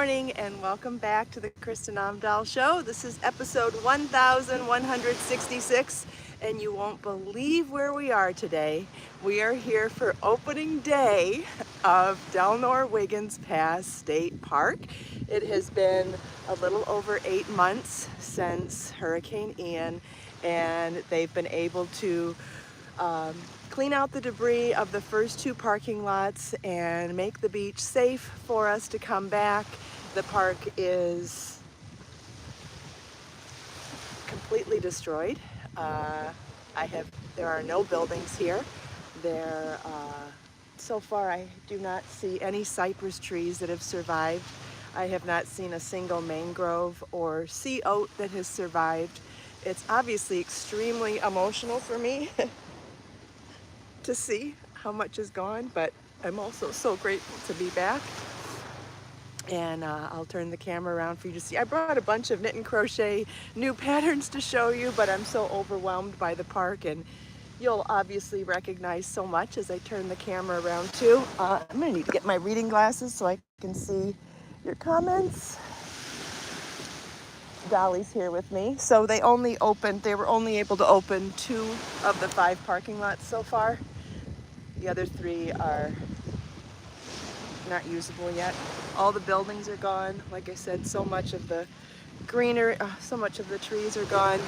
morning and welcome back to the Kristin Omdahl Show. This is episode 1166 and you won't believe where we are today. We are here for opening day of Delnor Wiggins State Park. It has been a little over 8 months since Hurricane Ian, and they've been able to clean out the debris of the first 2 parking lots and make the beach safe for us to come back. The park is completely destroyed. There are no buildings here. So far I do not see any cypress trees that have survived. I have not seen a single mangrove or sea oat that has survived. It's obviously extremely emotional for me to see how much is gone, but I'm also so grateful to be back. And I'll turn the camera around for you to see. I brought a bunch of knit and crochet new patterns to show you, but I'm so overwhelmed by the park, and you'll obviously recognize so much as I turn the camera around too. I'm gonna need to get my reading glasses so I can see your comments. Dolly's here with me. So they were only able to open 2 of the 5 parking lots so far. The other 3 are not usable yet. All the buildings are gone. Like I said, so much of the greenery, so much of the trees are gone.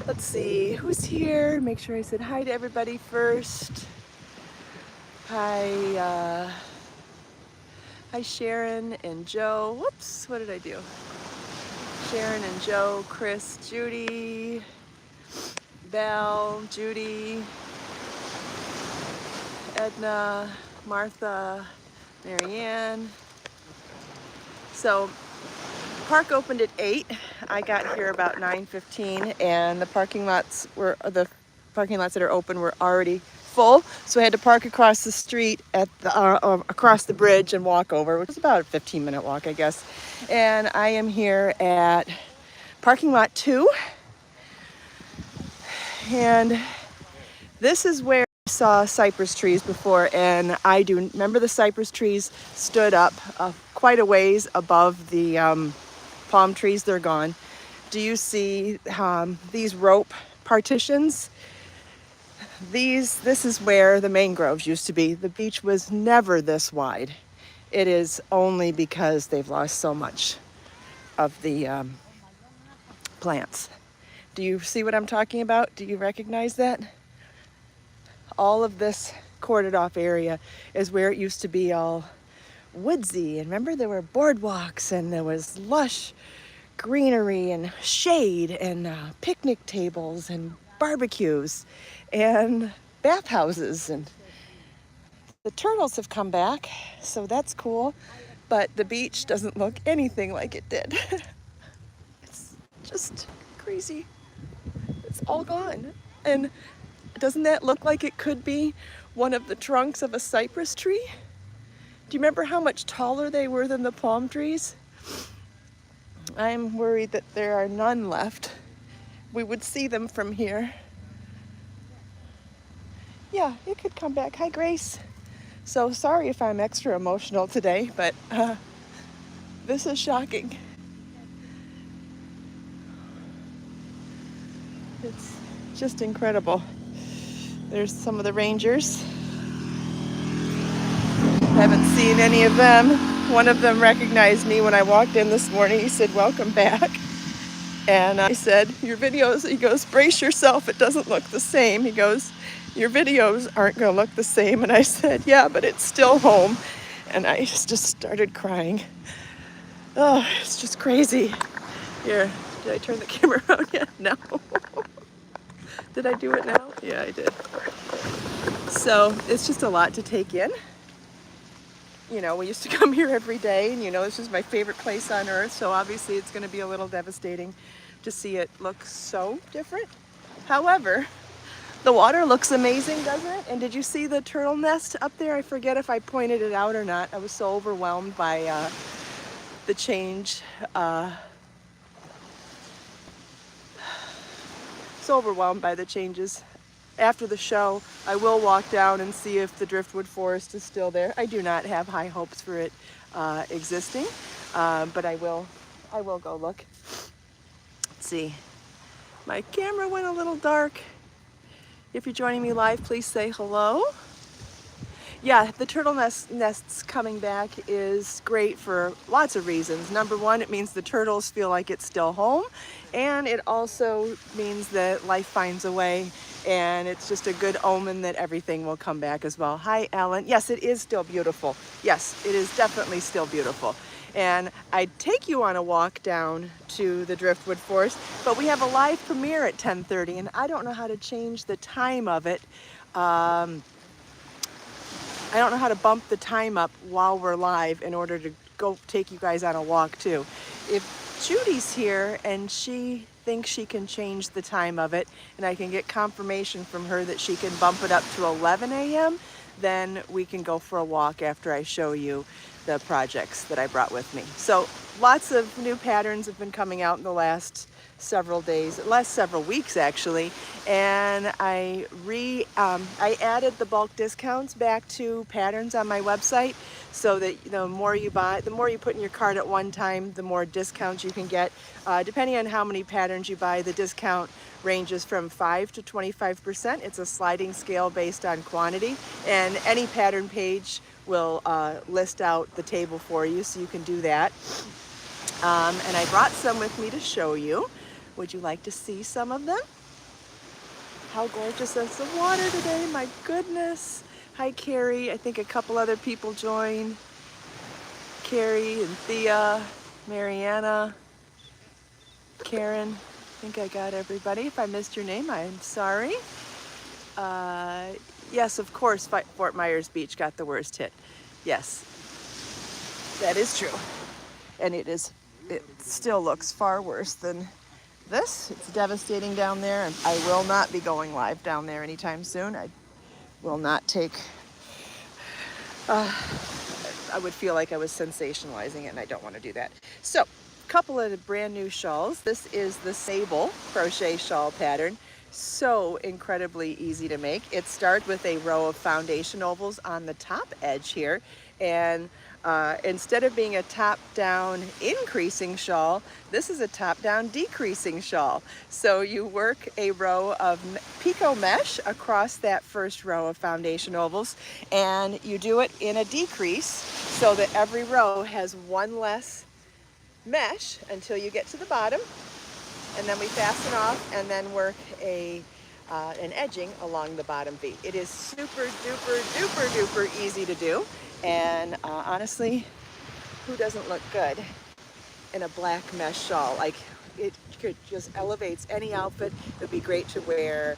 Let's see, who's here? Make sure I said hi to everybody first. Hi Sharon and Joe. Whoops, what did I do? Sharon and Joe, Chris, Judy, Belle, Judy, Edna, Martha, Marianne. So park opened at 8. I got here about 9:15, and the parking lots that are open were already full. So I had to park across the street across the bridge and walk over, which is about a 15-minute walk, I guess. And I am here at parking lot 2, and this is where I saw cypress trees before, and I do remember the cypress trees stood up quite a ways above the palm trees. They're gone. Do you see these rope partitions? This is where the mangroves used to be. The beach was never this wide. It is only because they've lost so much of the plants. Do you see what I'm talking about? Do you recognize that? All of this corded off area is where it used to be all woodsy. And remember, there were boardwalks and there was lush greenery and shade and picnic tables and barbecues and bathhouses, and the turtles have come back, so that's cool, but the beach doesn't look anything like it did. It's just crazy. It's all gone. And doesn't that look like it could be one of the trunks of a cypress tree? Do you remember how much taller they were than the palm trees? I'm worried that there are none left. We would see them from here. Yeah, it could come back. Hi, Grace. So sorry if I'm extra emotional today, but this is shocking. It's just incredible. There's some of the rangers. Haven't seen any of them. One of them recognized me when I walked in this morning. He said, "Welcome back." And I said, "Your videos," he goes, "brace yourself, it doesn't look the same." He goes, "Your videos aren't going to look the same." And I said, "Yeah, but it's still home." And I just started crying. Oh, it's just crazy. Here, did I turn the camera around yet? No. Did I do it now? Yeah, I did. So it's just a lot to take in. You know, we used to come here every day, and you know, this is my favorite place on earth, so obviously it's going to be a little devastating to see it look so different. However, the water looks amazing, doesn't it? And did you see the turtle nest up there? I forget if I pointed it out or not. I was so overwhelmed by the change. So overwhelmed by the changes. After the show, I will walk down and see if the driftwood forest is still there. I do not have high hopes for it existing, but I will go look. Let's see. My camera went a little dark. If you're joining me live, please say hello. Yeah, the turtle nests coming back is great for lots of reasons. Number one, it means the turtles feel like it's still home, and it also means that life finds a way, and it's just a good omen that everything will come back as well. Hi, Ellen. Yes, it is still beautiful. Yes, it is definitely still beautiful. And I'd take you on a walk down to the Driftwood Forest, but we have a live premiere at 10:30, and I don't know how to change the time of it. I don't know how to bump the time up while we're live in order to go take you guys on a walk too. If Judy's here and she thinks she can change the time of it, and I can get confirmation from her that she can bump it up to 11 a.m., then we can go for a walk after I show you the projects that I brought with me. So lots of new patterns have been coming out in the last several weeks actually, and I added the bulk discounts back to patterns on my website, so that the more you buy, the more you put in your cart at one time, the more discounts you can get. Depending on how many patterns you buy, the discount ranges from 5 to 25%. It's a sliding scale based on quantity, and any pattern page will list out the table for you, so you can do that. And I brought some with me to show you. Would you like to see some of them? How gorgeous is the water today, my goodness. Hi, Carrie. I think a couple other people joined. Carrie and Thea, Mariana, Karen. I think I got everybody. If I missed your name, I'm sorry. Yes, of course, Fort Myers Beach got the worst hit. Yes, that is true. And it still looks far worse than this. It's devastating down there, and I will not be going live down there anytime soon. I will not take, I would feel like I was sensationalizing it, and I don't want to do that. So, a couple of brand new shawls. This is the Sable crochet shawl pattern. So incredibly easy to make. It starts with a row of foundation ovals on the top edge here, and instead of being a top-down increasing shawl, this is a top-down decreasing shawl. So you work a row of picot mesh across that first row of foundation ovals, and you do it in a decrease so that every row has one less mesh until you get to the bottom, and then we fasten off and then work an edging along the bottom V. It is super duper duper duper easy to do. And honestly, who doesn't look good in a black mesh shawl? Like, it just elevates any outfit. It would be great to wear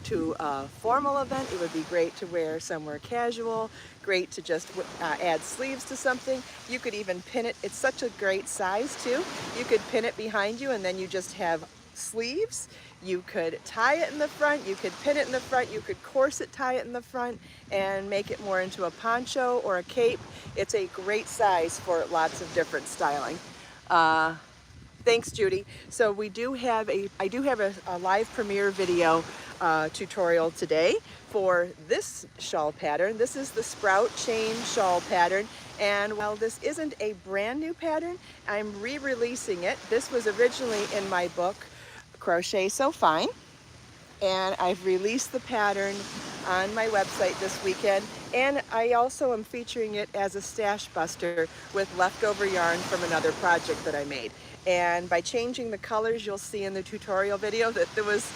to a formal event. It would be great to wear somewhere casual. Great to just add sleeves to something. You could even pin it. It's such a great size too. You could pin it behind you, and then you just have sleeves. You could tie it in the front, you could pin it in the front, you could corset tie it in the front and make it more into a poncho or a cape. It's a great size for lots of different styling. Thanks, Judy. So I do have a live premiere video tutorial today for this shawl pattern. This is the Sprout Chain shawl pattern. And while this isn't a brand new pattern, I'm re-releasing it. This was originally in my book, Crochet So Fine, and I've released the pattern on my website this weekend, and I also am featuring it as a stash buster with leftover yarn from another project that I made. And by changing the colors, you'll see in the tutorial video that there was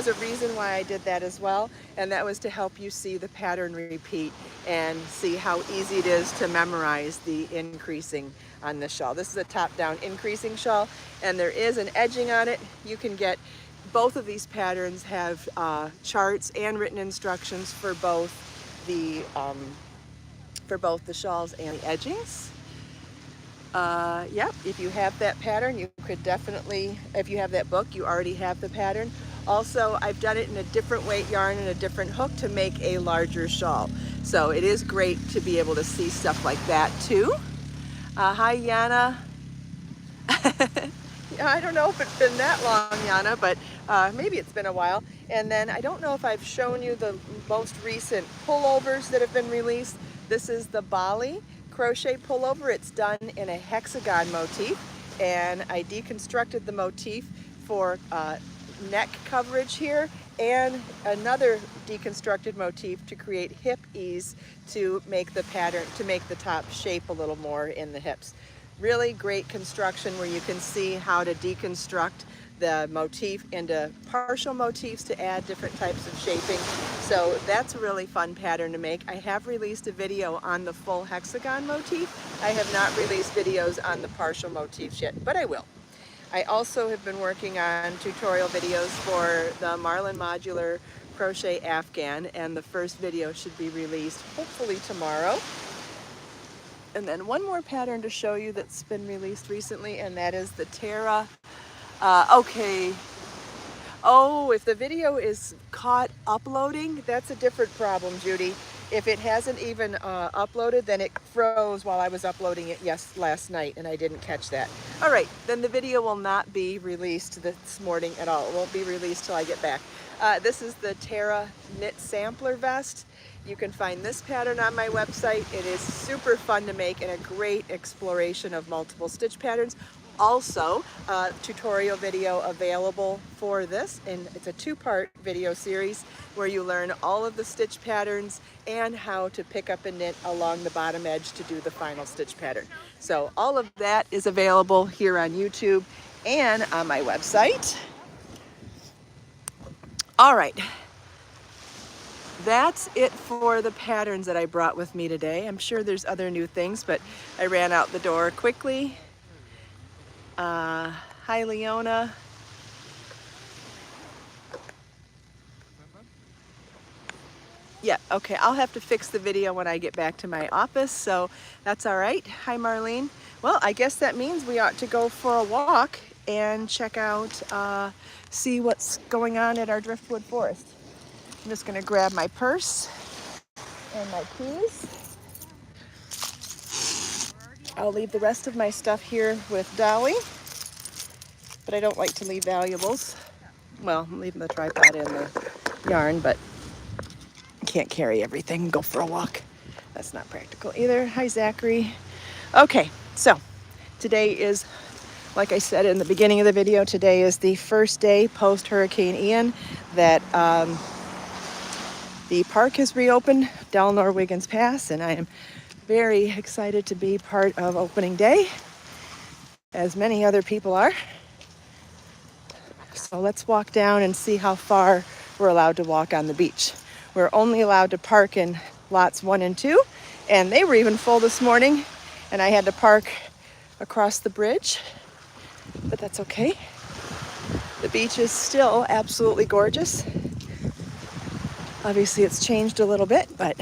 a reason why I did that as well, and that was to help you see the pattern repeat and see how easy it is to memorize the increasing on this shawl. This is a top-down increasing shawl, and there is an edging on it. You can get both of these patterns have charts and written instructions for both the shawls and the edgings. Yep, if you have that pattern, you could definitely, if you have that book, you already have the pattern. Also, I've done it in a different weight yarn and a different hook to make a larger shawl. So it is great to be able to see stuff like that too. Hi, Yana. I don't know if it's been that long, Yana, but maybe it's been a while. And then I don't know if I've shown you the most recent pullovers that have been released. This is the Bali crochet pullover. It's done in a hexagon motif, and I deconstructed the motif for neck coverage here, and another deconstructed motif to create hip ease to make the pattern, to make the top shape a little more in the hips. Really great construction where you can see how to deconstruct the motif into partial motifs to add different types of shaping. So that's a really fun pattern to make. I have released a video on the full hexagon motif. I have not released videos on the partial motifs yet, but I will. I also have been working on tutorial videos for the Marlin Modular Crochet Afghan, and the first video should be released hopefully tomorrow. And then one more pattern to show you that's been released recently, and that is the Tara. Okay. Oh, if the video is caught uploading, that's a different problem, Judy. If it hasn't even uploaded, then it froze while I was uploading it last night, and I didn't catch that. All right, then the video will not be released this morning at all. It won't be released till I get back. This is the Tara Knit Sampler Vest. You can find this pattern on my website. It is super fun to make and a great exploration of multiple stitch patterns. Also, a tutorial video available for this, and it's a two-part video series where you learn all of the stitch patterns and how to pick up and knit along the bottom edge to do the final stitch pattern. So all of that is available here on YouTube and on my website. All right. That's it for the patterns that I brought with me today. I'm sure there's other new things, but I ran out the door quickly. Hi, Leona. Yeah, okay, I'll have to fix the video when I get back to my office, so that's all right. Hi, Marlene. Well, I guess that means we ought to go for a walk and check out, see what's going on at our driftwood forest. I'm just gonna grab my purse and my keys. I'll leave the rest of my stuff here with Dolly, but I don't like to leave valuables. Well, I'm leaving the tripod in the yarn, but I can't carry everything and go for a walk. That's not practical either. Hi, Zachary. Okay, so today is, like I said in the beginning of the video, today is the first day post Hurricane Ian that the park has reopened, Delnor Wiggins Pass, and I am very excited to be part of opening day, as many other people are. So let's walk down and see how far we're allowed to walk on the beach. We're only allowed to park in lots 1 and 2, and they were even full this morning, and I had to park across the bridge, but that's okay. The beach is still absolutely gorgeous. Obviously it's changed a little bit, but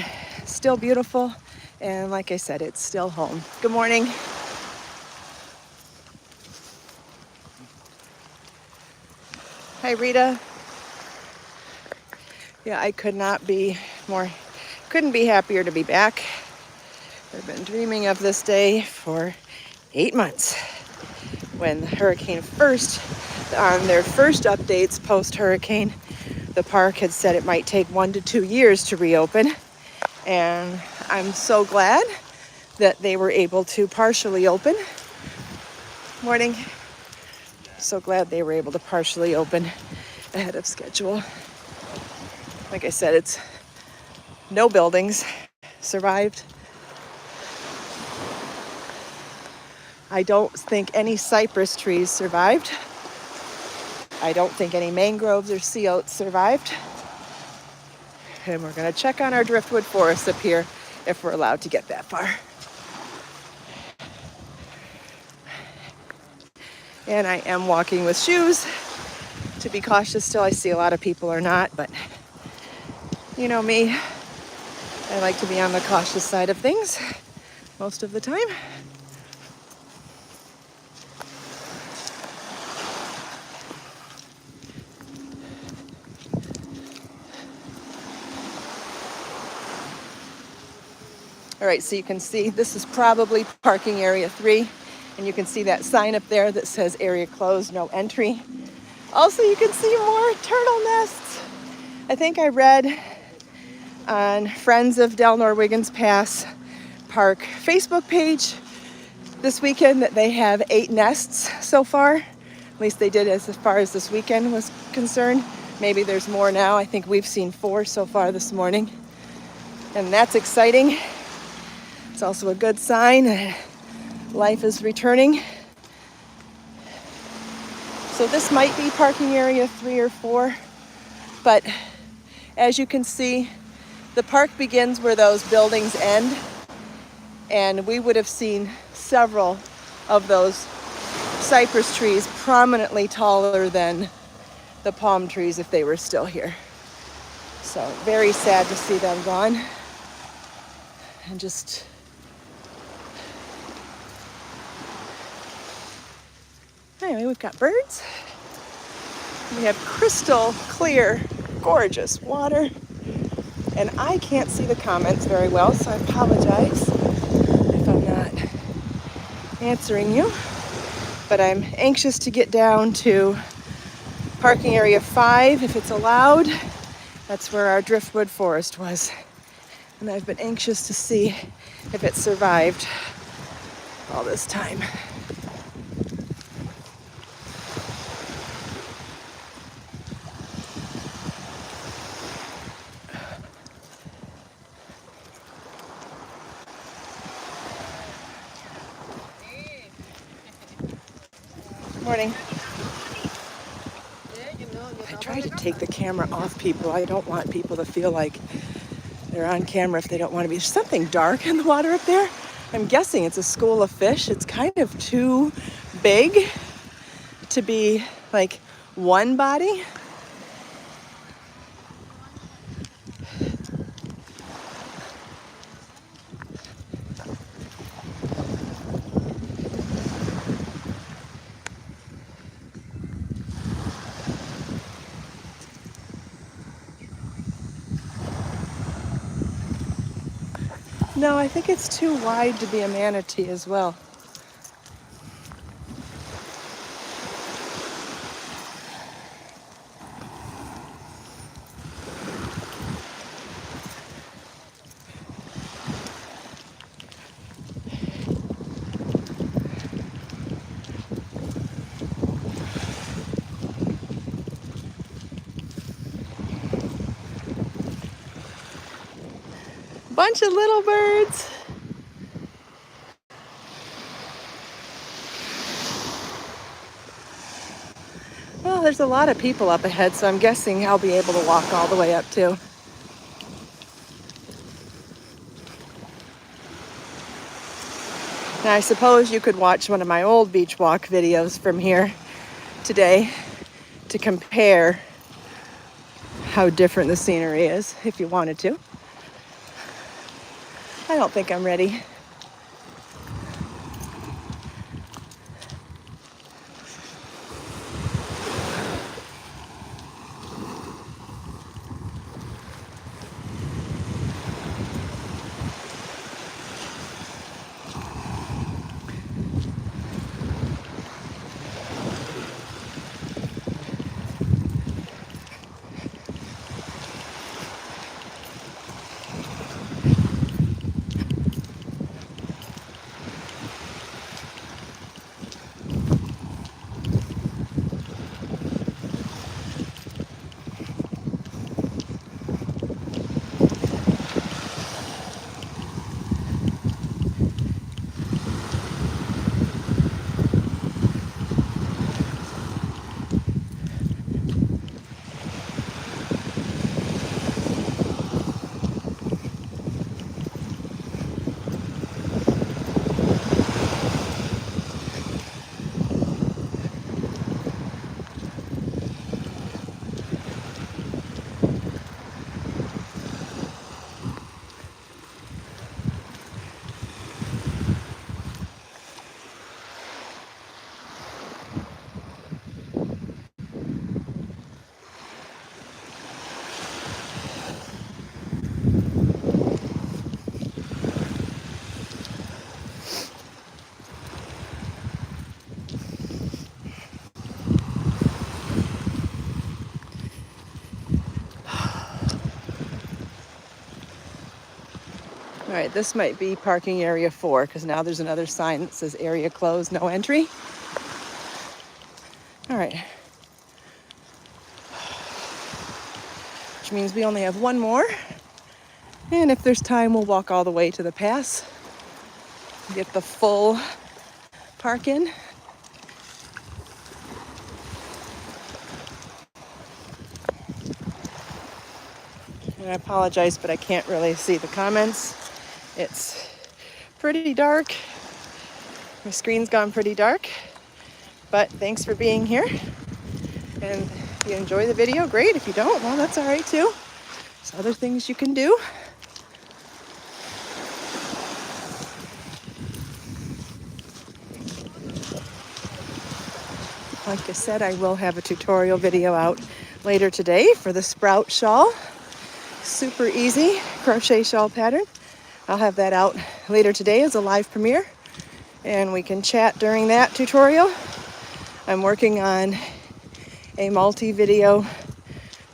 still beautiful. And like I said, it's still home. Good morning. Hi, Rita. Yeah, I couldn't be happier to be back. I've been dreaming of this day for 8 months. When the hurricane on their first updates post-hurricane, the park had said it might take 1 to 2 years to reopen. And I'm so glad that they were able to partially open. Morning. So glad they were able to partially open ahead of schedule. Like I said, it's no buildings survived. I don't think any cypress trees survived. I don't think any mangroves or sea oats survived. And we're going to check on our driftwood forest up here if we're allowed to get that far. And I am walking with shoes to be cautious still. I see a lot of people are not, but you know me, I like to be on the cautious side of things most of the time. All right, so you can see this is probably parking area 3, and you can see that sign up there that says area closed, no entry. Also, you can see more turtle nests. I think I read on Friends of Delnor Wiggins Pass Park Facebook page this weekend that they have 8 nests so far. At least they did as far as this weekend was concerned. Maybe there's more now. I think we've seen 4 so far this morning. And that's exciting. It's also a good sign that life is returning. So this might be parking area 3 or 4, but as you can see, the park begins where those buildings end, and we would have seen several of those cypress trees prominently taller than the palm trees if they were still here. So very sad to see them gone. And just anyway, we've got birds. We have crystal clear, gorgeous water. And I can't see the comments very well, so I apologize if I'm not answering you. But I'm anxious to get down to parking area 5 if it's allowed. That's where our driftwood forest was. And I've been anxious to see if it survived all this time. Morning. I try to take the camera off people. I don't want people to feel like they're on camera if they don't want to be. There's something dark in the water up there. I'm guessing it's a school of fish. It's kind of too big to be like one body. No, I think it's too wide to be a manatee as well. Bunch of little birds. Well, there's a lot of people up ahead, so I'm guessing I'll be able to walk all the way up too. Now, I suppose you could watch one of my old beach walk videos from here today to compare how different the scenery is if you wanted to. I don't think I'm ready. right, this might be parking area 4 because now there's another sign that says area closed, no entry. All right. Which means we only have one more. And if there's time, we'll walk all the way to the pass, get the full park in. And I apologize, but I can't really see the comments. It's pretty dark. My screen's gone pretty dark. But thanks for being here. And if you enjoy the video, great. If you don't, well, that's all right too. There's other things you can do. Like I said, I will have a tutorial video out later today for the sprout shawl. Super easy crochet shawl pattern. I'll have that out later today as a live premiere, and we can chat during that tutorial. I'm working on a multi-video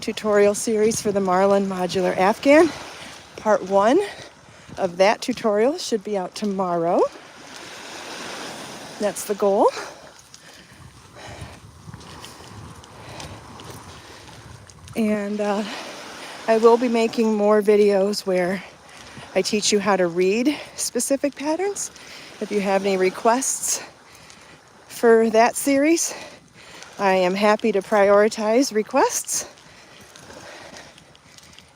tutorial series for the Marlin Modular Afghan. Part 1 of that tutorial should be out tomorrow. That's the goal. And I will be making more videos where I teach you how to read specific patterns. If you have any requests for that series, I am happy to prioritize requests.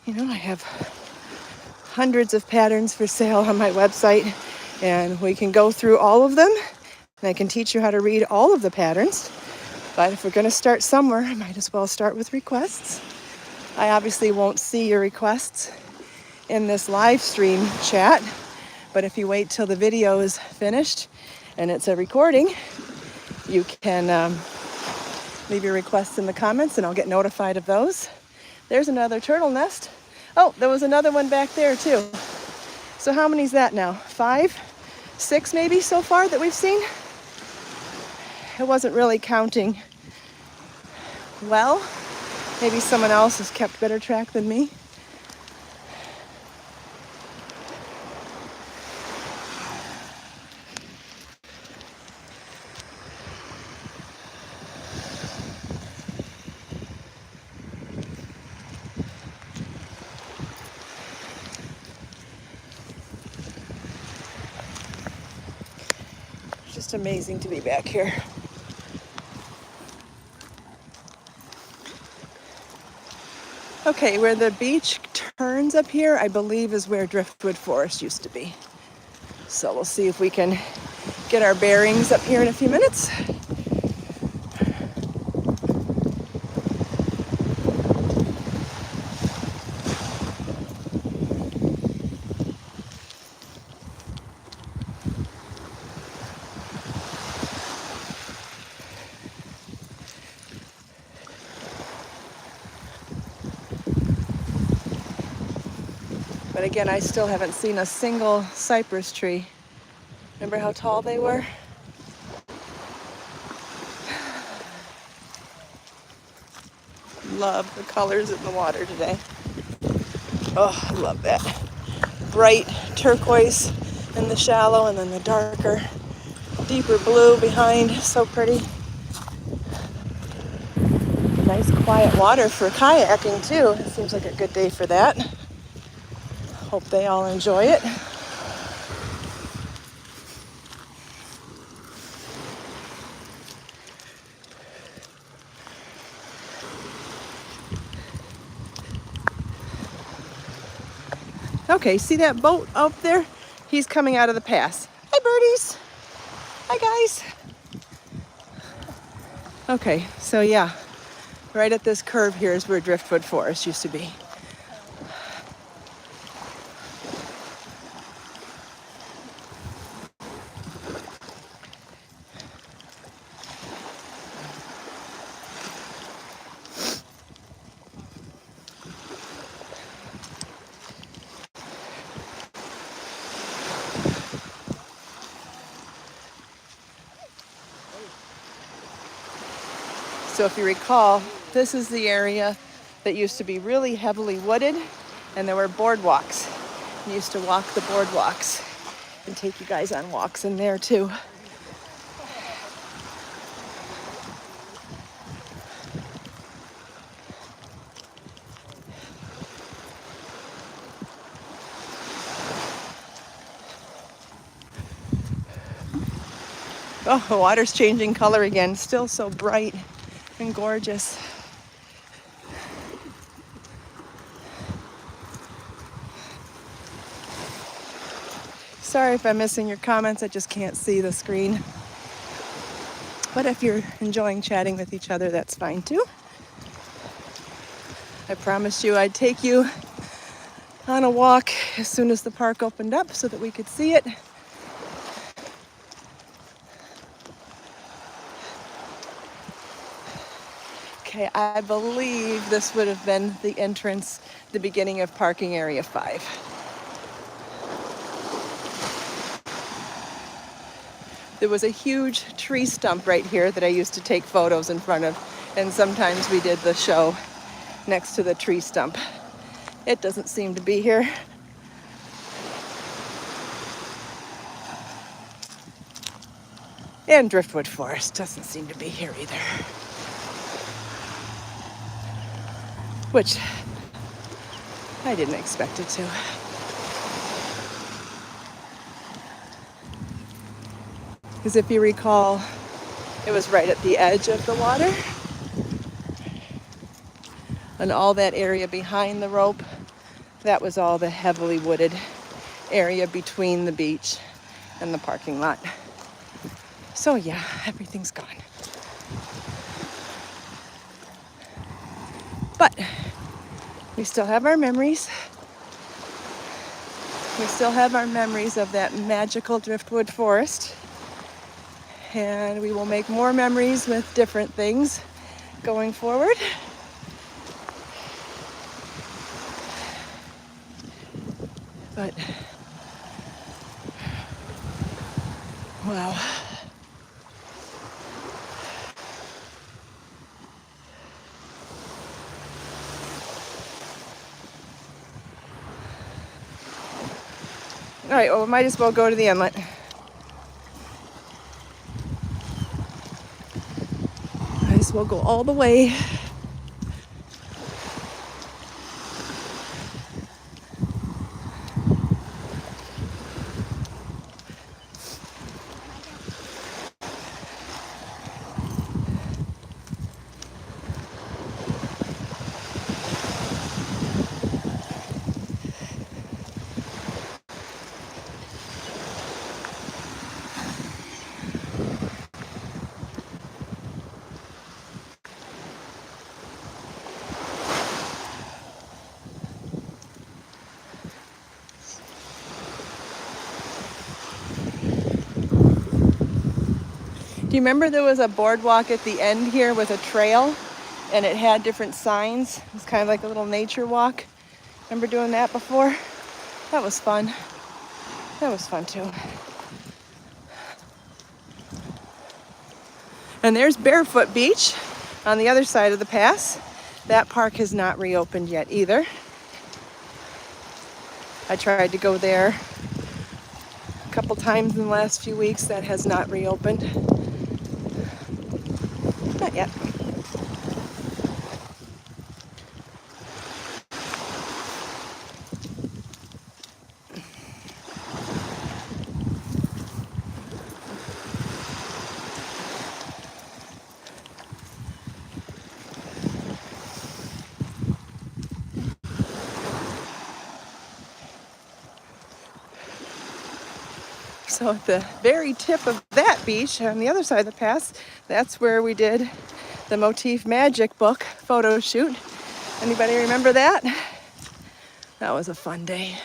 You know, I have hundreds of patterns for sale on my website, and we can go through all of them, and I can teach you how to read all of the patterns. But if we're going to start somewhere, I might as well start with requests. I obviously won't see your requests in this live stream chat, but if you wait till the video is finished and it's a recording, you can leave your requests in the comments and I'll get notified of those. There's another turtle nest. Oh, there was another one back there too. So how many is that now? 5, 6 maybe so far that we've seen? I wasn't really counting well. Maybe someone else has kept better track than me. Just amazing to be back here. Okay, where the beach turns up here, I believe is where Driftwood Forest used to be. So we'll see if we can get our bearings up here in a few minutes. But again, I still haven't seen a single cypress tree. Remember how tall they were? Love the colors in the water today. Oh, I love that. Bright turquoise in the shallow and then the darker, deeper blue behind. So pretty. Nice quiet water for kayaking too. It seems like a good day for that. Hope they all enjoy it. Okay, see that boat up there? He's coming out of the pass. Hi, birdies. Hi, guys. Okay, so yeah, right at this curve here is where Driftwood Forest used to be. So if you recall, this is the area that used to be really heavily wooded and there were boardwalks. I used to walk the boardwalks and take you guys on walks in there too. Oh, the water's changing color again. Still so bright and gorgeous. Sorry if I'm missing your comments. I just can't see the screen. But if you're enjoying chatting with each other, that's fine too. I promised you I'd take you on a walk as soon as the park opened up so that we could see it. Okay, I believe this would have been the entrance, the beginning of parking area 5. There was a huge tree stump right here that I used to take photos in front of, and sometimes we did the show next to the tree stump. It doesn't seem to be here. And Driftwood Forest doesn't seem to be here either. Which I didn't expect it to. Because if you recall, it was right at the edge of the water. And all that area behind the rope, that was all the heavily wooded area between the beach and the parking lot. So yeah, everything's gone. But we still have our memories. We still have our memories of that magical Driftwood Forest. And we will make more memories with different things going forward. But, wow. All right, well, we might as well go to the inlet. Might as well go all the way. Do you remember there was a boardwalk at the end here with a trail and it had different signs? It was kind of like a little nature walk. Remember doing that before? That was fun. That was fun too. And there's Barefoot Beach on the other side of the pass. That park has not reopened yet either. I tried to go there a couple times in the last few weeks. That has not reopened. Not yet. So at the very tip of that beach on the other side of the pass, that's where we did the Motif Magic book photo shoot. Anybody remember that? That was a fun day.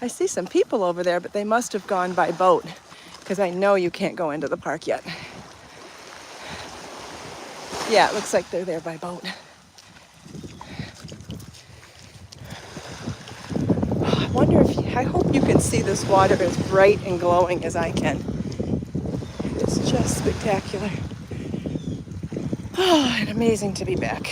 I see some people over there, but they must have gone by boat because I know you can't go into the park yet. Yeah, it looks like they're there by boat. I hope you can see this water as bright and glowing as I can. It's just spectacular. Oh, and amazing to be back.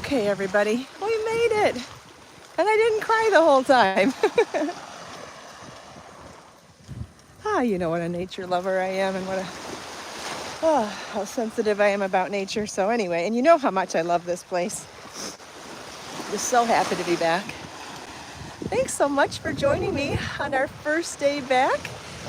Okay, everybody, we made it. And I didn't cry the whole time. You know what a nature lover I am and how sensitive I am about nature. So anyway, and you know how much I love this place. Just so happy to be back. Thanks so much for joining me on our first day back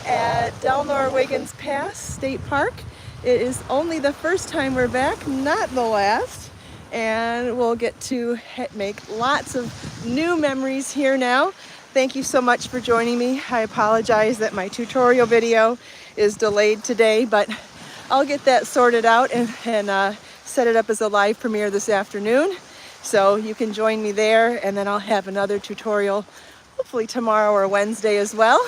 at Delnor Wiggins State Park. It is only the first time we're back, not the last. And we'll get to make lots of new memories here now. Thank you so much for joining me. I apologize that my tutorial video is delayed today, but I'll get that sorted out and set it up as a live premiere this afternoon. So you can join me there, and then I'll have another tutorial hopefully tomorrow or Wednesday as well.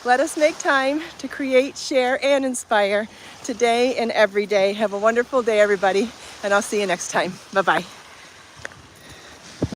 Let us make time to create, share, and inspire today and every day. Have a wonderful day, everybody, and I'll see you next time. Bye-bye.